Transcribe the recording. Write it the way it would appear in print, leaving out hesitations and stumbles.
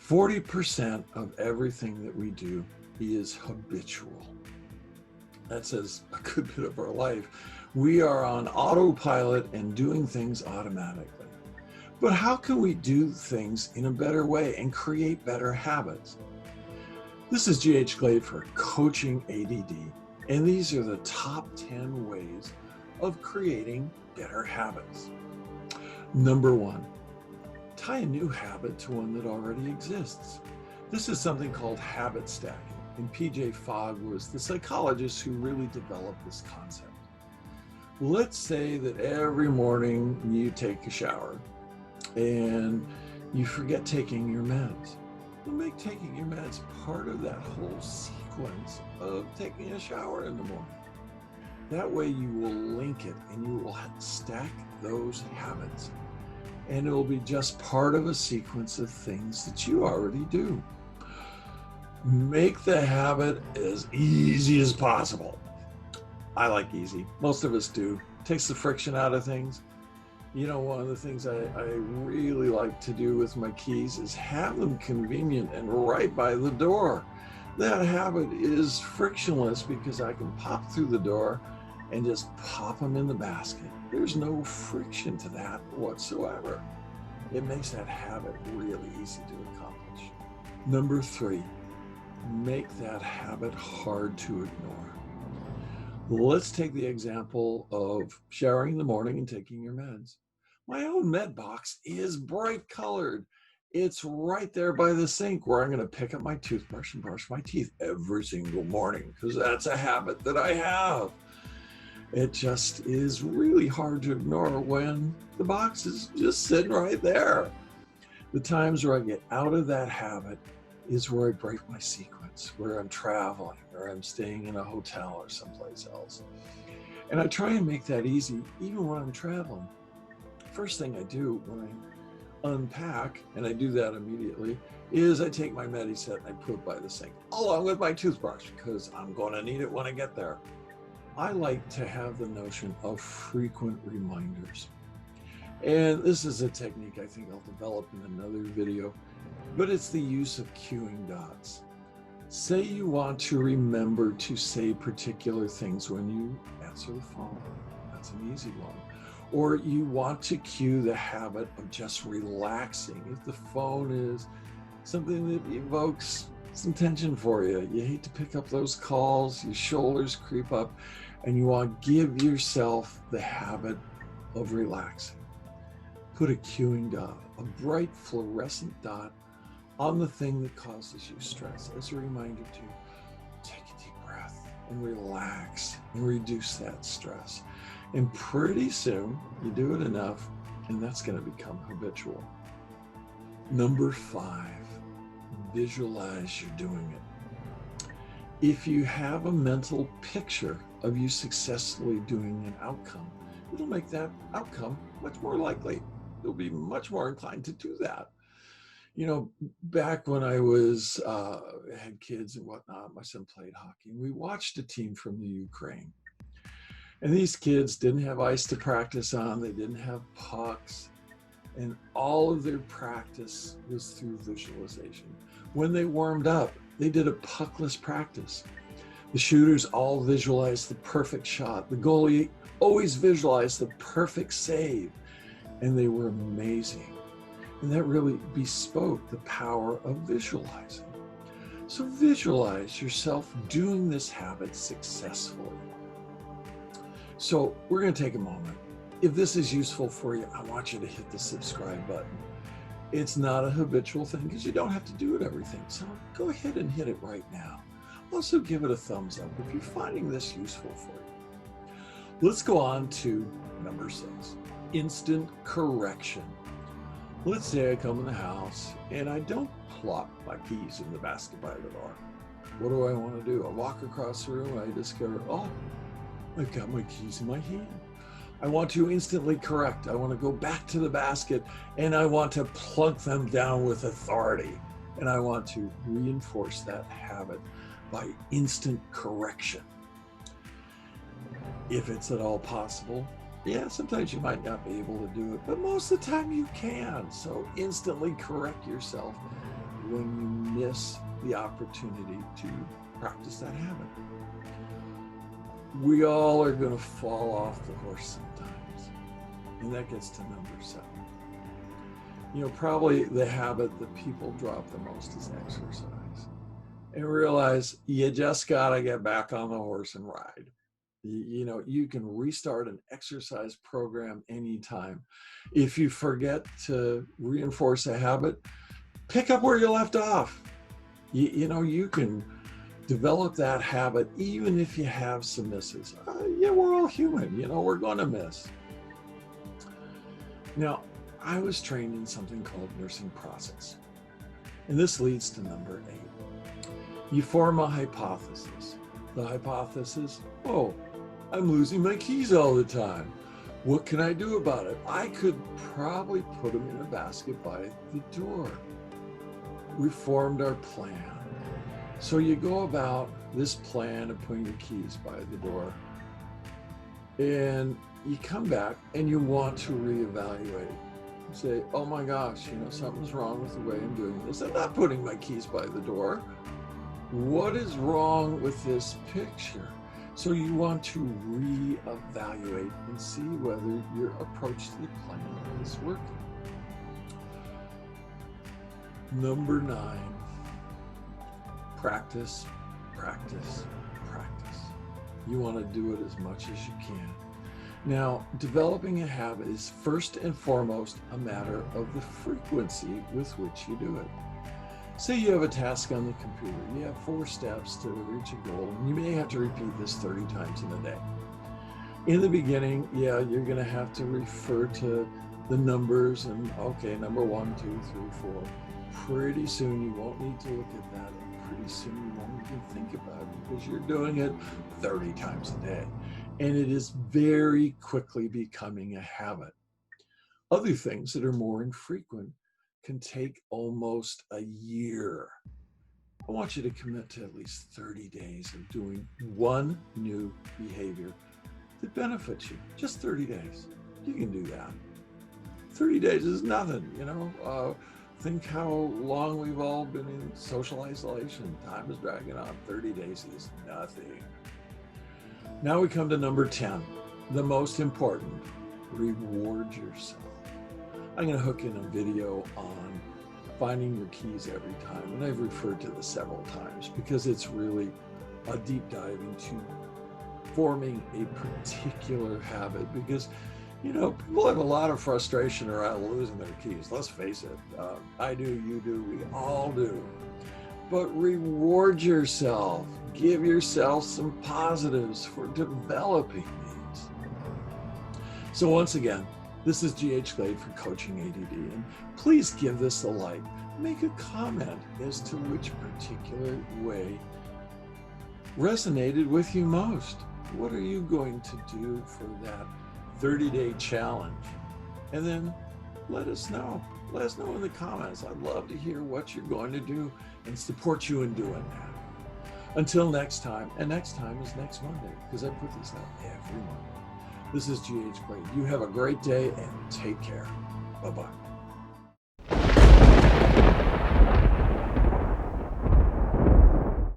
40% of everything that we do is habitual. That says a good bit of our life. We are on autopilot and doing things automatically. But how can we do things in a better way and create better habits? This is G.H. Glade for Coaching ADD, and these are the top 10 ways of creating better habits. Number 1, tie a new habit to one that already exists. This is something called habit stacking, and P.J. Fogg was the psychologist who really developed this concept. Let's say that every morning you take a shower and you forget taking your meds. Well, make taking your meds part of that whole sequence of taking a shower in the morning. That way you will link it and you will stack those habits. And it will be just part of a sequence of things that you already do. Make the habit as easy as possible. I like easy. Most of us do. Takes the friction out of things. You know, one of the things I really like to do with my keys is have them convenient and right by the door. That habit is frictionless because I can pop through the door and just pop them in the basket. There's no friction to that whatsoever. It makes that habit really easy to accomplish. Number 3, make that habit hard to ignore. Let's take the example of showering in the morning and taking your meds. My own med box is bright colored. It's right there by the sink where I'm going to pick up my toothbrush and brush my teeth every single morning because that's a habit that I have. It just is really hard to ignore when the box is just sitting right there. The times where I get out of that habit is where I break my sequence, where I'm traveling or I'm staying in a hotel or someplace else. And I try and make that easy even when I'm traveling. First thing I do when I unpack, and I do that immediately, is I take my Mediset and I put it by the sink, along with my toothbrush, because I'm going to need it when I get there. I like to have the notion of frequent reminders. And this is a technique I think I'll develop in another video, but it's the use of cueing dots. Say you want to remember to say particular things when you answer the phone. That's an easy one. Or you want to cue the habit of just relaxing. If the phone is something that evokes some tension for you, you hate to pick up those calls, your shoulders creep up, and you want to give yourself the habit of relaxing. Put a cueing dot, a bright fluorescent dot on the thing that causes you stress as a reminder to take a deep breath and relax and reduce that stress. And pretty soon you do it enough and that's going to become habitual. Number 5, visualize you're doing it. If you have a mental picture of you successfully doing an outcome, it'll make that outcome much more likely. You'll be much more inclined to do that. You know, back when I had kids and whatnot, my son played hockey, and we watched a team from the Ukraine. And these kids didn't have ice to practice on, they didn't have pucks, and all of their practice was through visualization. When they warmed up, they did a puckless practice. The shooters all visualized the perfect shot. The goalie always visualized the perfect save, and they were amazing. And that really bespoke the power of visualizing. So visualize yourself doing this habit successfully. So we're going to take a moment. If this is useful for you, I want you to hit the subscribe button. It's not a habitual thing because you don't have to do it everything. So go ahead and hit it right now. Also give it a thumbs up if you're finding this useful for you. Let's go on to number 6, instant correction. Let's say I come in the house and I don't plop my keys in the basket by the door. What do I want to do? I walk across the room, I discover, oh, I've got my keys in my hand. I want to instantly correct. I want to go back to the basket and I want to plunk them down with authority. And I want to reinforce that habit by instant correction. If it's at all possible, yeah, sometimes you might not be able to do it, but most of the time you can. So instantly correct yourself when you miss the opportunity to practice that habit. We all are going to fall off the horse sometimes. And that gets to number 7. You know, probably the habit that people drop the most is exercise. And realize you just got to get back on the horse and ride. You know, you can restart an exercise program anytime. If you forget to reinforce a habit, pick up where you left off. You know, you can develop that habit even if you have some misses. Yeah, we're all human, you know, we're going to miss. Now, I was trained in something called nursing process. And this leads to number 8. You form a hypothesis. The hypothesis, oh, I'm losing my keys all the time. What can I do about it? I could probably put them in a basket by the door. We formed our plan. So you go about this plan of putting your keys by the door, and you come back and you want to reevaluate. You say, oh my gosh, you know, something's wrong with the way I'm doing this. I'm not putting my keys by the door. What is wrong with this picture? So you want to reevaluate and see whether your approach to the plan is working. Number 9, practice, practice, practice. You want to do it as much as you can. Now, developing a habit is first and foremost a matter of the frequency with which you do it. Say you have a task on the computer. You have 4 steps to reach a goal, and you may have to repeat this 30 times in a day. In the beginning, yeah, you're going to have to refer to the numbers and, okay, number 1, 2, 3, 4. Pretty soon you won't need to look at that, and pretty soon you won't even think about it because you're doing it 30 times a day. And it is very quickly becoming a habit. Other things that are more infrequent can take almost a year. I want you to commit to at least 30 days of doing one new behavior that benefits you. Just 30 days. You can do that. 30 days is nothing, you know. Think how long we've all been in social isolation. Time is dragging on. 30 days is nothing. Now we come to number 10, the most important. Reward yourself. I'm going to hook in a video on finding your keys every time, and I've referred to this several times because it's really a deep dive into forming a particular habit, because you know, people have a lot of frustration around losing their keys. Let's face it. I do, you do, we all do. But reward yourself. Give yourself some positives for developing these. So once again, this is G.H. Glade for Coaching ADD, and please give this a like. Make a comment as to which particular way resonated with you most. What are you going to do for that 30-day challenge? And then let us know. Let us know in the comments. I'd love to hear what you're going to do and support you in doing that. Until next time, and next time is next Monday, because I put these out every Monday. This is G.H. Glade. You have a great day and take care. Bye-bye.